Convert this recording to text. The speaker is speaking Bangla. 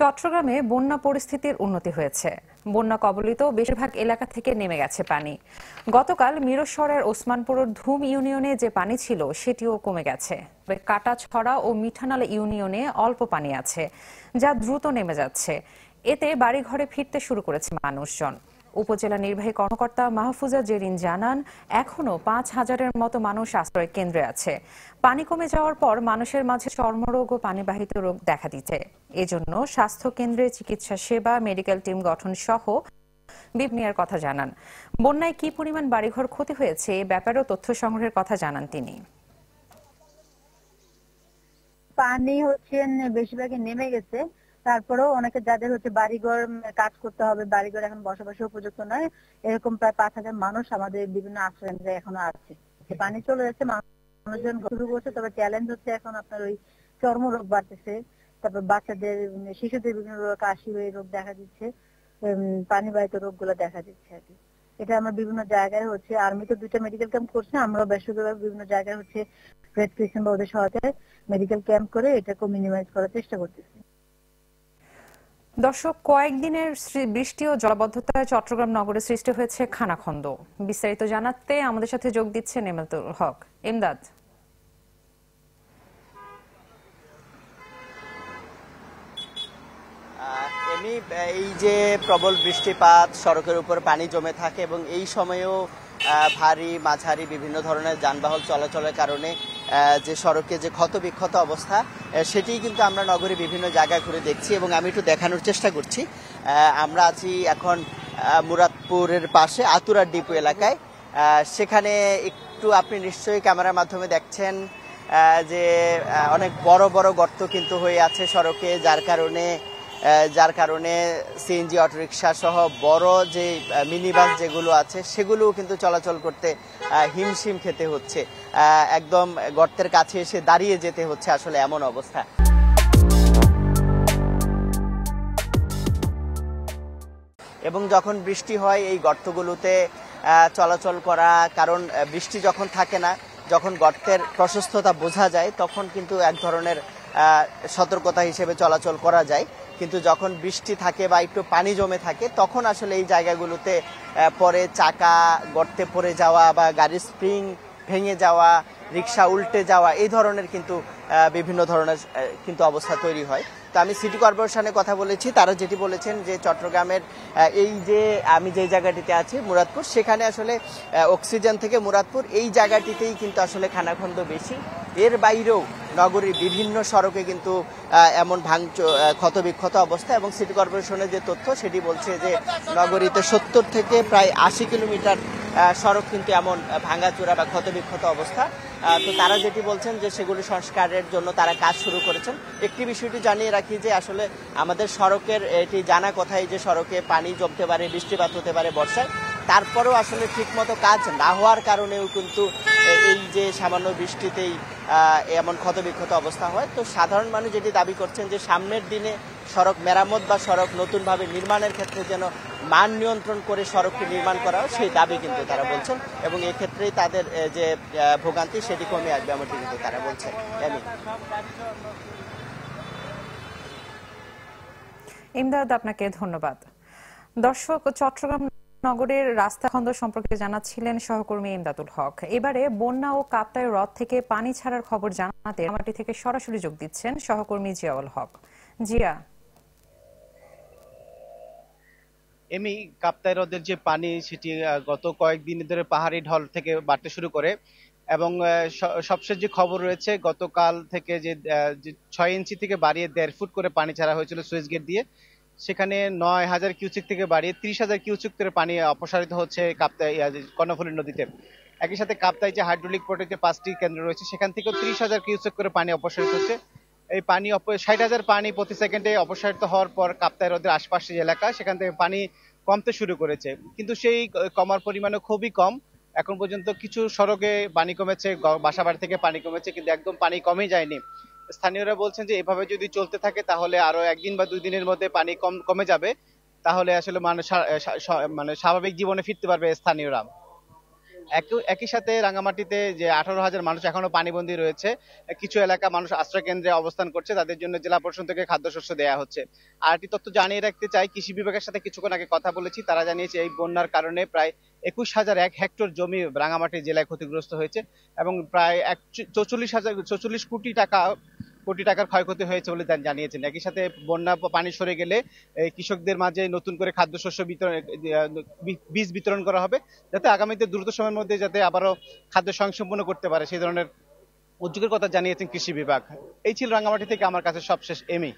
চট্টগ্রামে বন্যা পরিস্থিতির উন্নতি হয়েছে। বন্যা কবলিত বেশিরভাগ এলাকা থেকে নেমে গেছে পানি। গতকাল মিরসরাইয়ের ওসমানপুরের ধুম ইউনিয়নে যে পানি ছিল সেটিও কমে গেছে। তবে কাটাছড়া ও মিঠানালা ইউনিয়নে অল্প পানি আছে, যা দ্রুত নেমে যাচ্ছে। এতে বাড়িঘরে ফিরতে শুরু করেছে মানুষজন। উপজেলা নির্বাহী কর্মকর্তা মাহফুজা জেরিন জানান, এখনো ৫,০০০-এর মতো মানুষ আশ্রয় কেন্দ্রে আছে। পানি কমে যাওয়ার পর মানুষের মাঝে চর্মরোগ ও পানিবাহিত রোগ দেখা দিচ্ছে। এজন্য স্বাস্থ্য কেন্দ্রে চিকিৎসা সেবা, মেডিকেল টিম গঠন সহ নেওয়ার কথা জানান। বন্যায় কি পরিমাণ বাড়িঘর ক্ষতি হয়েছে এ ব্যাপারেও তথ্য সংগ্রহের কথা জানান তিনি। পানি বেশিরভাগই নেমে গেছে, তারপরেও অনেকে যাদের বাড়িঘর কাজ করতে হবে, বাড়িঘর এখন বসবাসের উপযুক্ত নয়, এরকম প্রায় ৫,০০০ মানুষ আমাদের বিভিন্ন আশ্রয় কেন্দ্রে এখনো আছে। পানি চলে যাচ্ছে, মানুষজন শুরু করছে। তবে চ্যালেঞ্জ হচ্ছে এখন আপনার ওই চর্মরোগ বাড়তেছে, তারপর বাচ্চাদের শিশুদের বিভিন্ন রোগ, কাশি রোগ দেখা দিচ্ছে, পানিবাহিত রোগগুলো দেখা দিচ্ছে আর কি। এটা আমরা বিভিন্ন জায়গায় আর্মি তো 2টা মেডিকেল ক্যাম্প করছে, আমরা বেসরকারি বিভিন্ন জায়গায় রেড ক্রিসেন্ট বা ওদের সহায়তায় মেডিকেল ক্যাম্প করে এটাকে মিনিমাইজ করার চেষ্টা করতেছি। দর্শক, কয়েকদিনের বৃষ্টি ও জলাবদ্ধতায় চট্টগ্রাম নগরে সৃষ্টি হয়েছে খানাখন্দ। বিস্তারিত জানাতে আমাদের সাথে যোগ দিচ্ছেন ইমদাদুল হক। ইমদাদ, এই যে প্রবল বৃষ্টিপাত, সড়কের উপর পানি জমে থাকে এবং এই সময়েও ভারী মাঝারি বিভিন্ন ধরনের যানবাহন চলাচলের কারণে যে সড়কে যে ক্ষতবিক্ষত অবস্থা, সেটি কিন্তু আমরা নগরে বিভিন্ন জায়গায় ঘুরে দেখছি এবং আমি একটু দেখানোর চেষ্টা করছি। আমরা আছি এখন মুরাদপুরের পাশে আতুরার ডিপো এলাকায়। সেখানে একটু আপনি নিশ্চয়ই ক্যামেরার মাধ্যমে দেখছেন যে অনেক বড় বড় গর্ত কিন্তু হয়ে আছে সড়কে, যার কারণে সিএনজি অটোরিকশা সহ বড় যে মিনি বাস যেগুলো আছে সেগুলোও কিন্তু চলাচল করতে হিমশিম খেতে হচ্ছে। একদম গর্তের কাছে এসে দাঁড়িয়ে যেতে হচ্ছে, আসলে এমন অবস্থা। এবং যখন বৃষ্টি হয় এই গর্তগুলোতে চলাচল করা, কারণ বৃষ্টি যখন থাকে না, যখন গর্তের প্রশস্ততা বোঝা যায় তখন কিন্তু এক ধরনের সতর্কতা হিসেবে চলাচল করা যায়। কিন্তু যখন বৃষ্টি থাকে বা একটু পানি জমে থাকে তখন আসলে এই জায়গাগুলোতে পরে চাকা গর্তে পড়ে যাওয়া বা গাড়ির স্প্রিং ভেঙে যাওয়া, রিক্সা উল্টে যাওয়া, এই ধরনের কিন্তু বিভিন্ন ধরনের কিন্তু অবস্থা তৈরি হয়। তো আমি সিটি কর্পোরেশনে কথা বলেছি, তারা যেটি বলেছেন যে চট্টগ্রামের এই যে আমি যে জায়গাটিতে আছি মুরাদপুর, সেখানে আসলে অক্সিজেন থেকে মুরাদপুর এই জায়গাটিতেই কিন্তু আসলে খানাখন্দ বেশি। এর বাইরেও নগরীর বিভিন্ন সড়কে কিন্তু এমন ক্ষতবিক্ষত অবস্থা। এবং সিটি কর্পোরেশনের যে তথ্য সেটি বলছে যে নগরীতে 70 থেকে প্রায় 80 কিলোমিটার সড়ক কিন্তু এমন ভাঙাচোরা বা ক্ষতবিক্ষত অবস্থা। তো তারা যেটি বলছেন যে সেগুলি সংস্কারের জন্য তারা কাজ শুরু করেছেন। একটি বিষয়টি জানিয়ে রাখি যে আসলে আমাদের সড়কের এটি জানা কথাই যে সড়কে পানি জমতে পারে, বৃষ্টিপাত হতে পারে বর্ষায়, তারপরেও আসলে ঠিকমতো কাজ না হওয়ার কারণেও কিন্তু এই যে সামান্য বৃষ্টিতেই এমন ক্ষতবিক্ষত অবস্থা হয়। তো সাধারণ মানুষ যেটি দাবি করছেন যে সামনের দিনে সড়ক মেরামত বা সড়ক নতুনভাবে নির্মাণের ক্ষেত্রে যেন মান নিয়ন্ত্রণ করে সড়কটি নির্মাণ করা হয়, সেই দাবি কিন্তু তারা বলছেন এবং এক্ষেত্রেই তাদের যে ভোগান্তি সেটি কমে আসবে এমনটি কিন্তু তারা বলছেন। ইমদাদ, আপনাকে ধন্যবাদ। দর্শক, চট্টগ্রাম নগরের রাস্তা খন্দ সম্পর্কে জানাচ্ছিলেন সহকর্মী ইমদাদুল হক। এবারে বন্যা ও কাপ্তাই হ্রদ থেকে পানি ছাড়ার খবর জানাতে রাঙামাটি থেকে সরাসরি যোগ দিচ্ছেন সহকর্মী জিয়াউল হক। জিয়া, কাপ্তাই হ্রদের যে পানি সেটি গত কয়েকদিন ধরে পাহাড়ি ঢল থেকে বাড়তে শুরু করে এবং সবশেষ যে খবর রয়েছে গতকাল থেকে যে 6 ইঞ্চি থেকে বাড়িয়ে 1.5 ফুট করে পানি ছাড়া হয়েছিল সুইচ গেট দিয়ে, সেখানে 9,000 কিউসেক থেকে বাড়িয়ে 30,000 কিউসেক করে পানি অপসারিত হচ্ছে কাপ্তাই কর্ণফুলী নদীতে। একই সাথে কাপ্তাই যে হাইড্রোলিক প্রোজেক্টে 5টি কেন্দ্র রয়েছে সেখান থেকেও 30,000 কিউসেক করে পানি অপসারিত হচ্ছে। এই পানি 60,000 পানি প্রতি সেকেন্ডে অপসারিত হওয়ার পর কাপ্তাই হ্রদের আশপাশের এলাকা সেখান থেকে পানি কমতে শুরু করেছে, কিন্তু সেই কমার পরিমাণও খুবই কম। এখন পর্যন্ত কিছু সড়কে পানি কমেছে, বাসাবাড়ি থেকে পানি কমেছে, কিন্তু একদম পানি কমে যায়নি। স্থানীয়রা বলছেন যে এভাবে যদি চলতে থাকে তাহলে আরো 1 দিন বা 2 দিনের মধ্যে পানি কমে যাবে, তাহলে আসলে মানুষ মানে স্বাভাবিক জীবনে ফিরতে পারবে স্থানীয়রা। একই সাথে রাঙ্গামাটিতে যে 18,000 মানুষ এখনো পানিবন্দী রয়েছে, কিছু এলাকা মানুষ আশ্রয় কেন্দ্রে অবস্থান করছে, তাদের জন্য জেলা প্রশাসন থেকে খাদ্যশস্য দেওয়া হচ্ছে। আর একটি তথ্য জানিয়ে রাখতে চাই, কৃষি বিভাগের সাথে কিছুক্ষণ আগে কথা বলেছি, তারা জানিয়েছে এই বন্যার কারণে প্রায় 21,001 হেক্টর জমি রাঙ্গামাটি জেলায় ক্ষতিগ্রস্ত হয়েছে এবং প্রায় 44 কোটি টাকার ক্ষয়ক্ষতি হয়েছে বলে জানিয়েছেন। একই সাথে বন্যা পানি সরে গেলে এই কৃষকদের মাঝে নতুন করে খাদ্যশস্য বিতরণ, বীজ বিতরণ করা হবে, যাতে আগামীতে দ্রুত সময়ের মধ্যে যাতে আবারও খাদ্য স্বয়ংসম্পূর্ণ করতে পারে, সেই ধরনের উদ্যোগের কথা জানিয়েছেন কৃষি বিভাগ। এই ছিল রাঙ্গামাটি থেকে আমার কাছে সবশেষ এমই।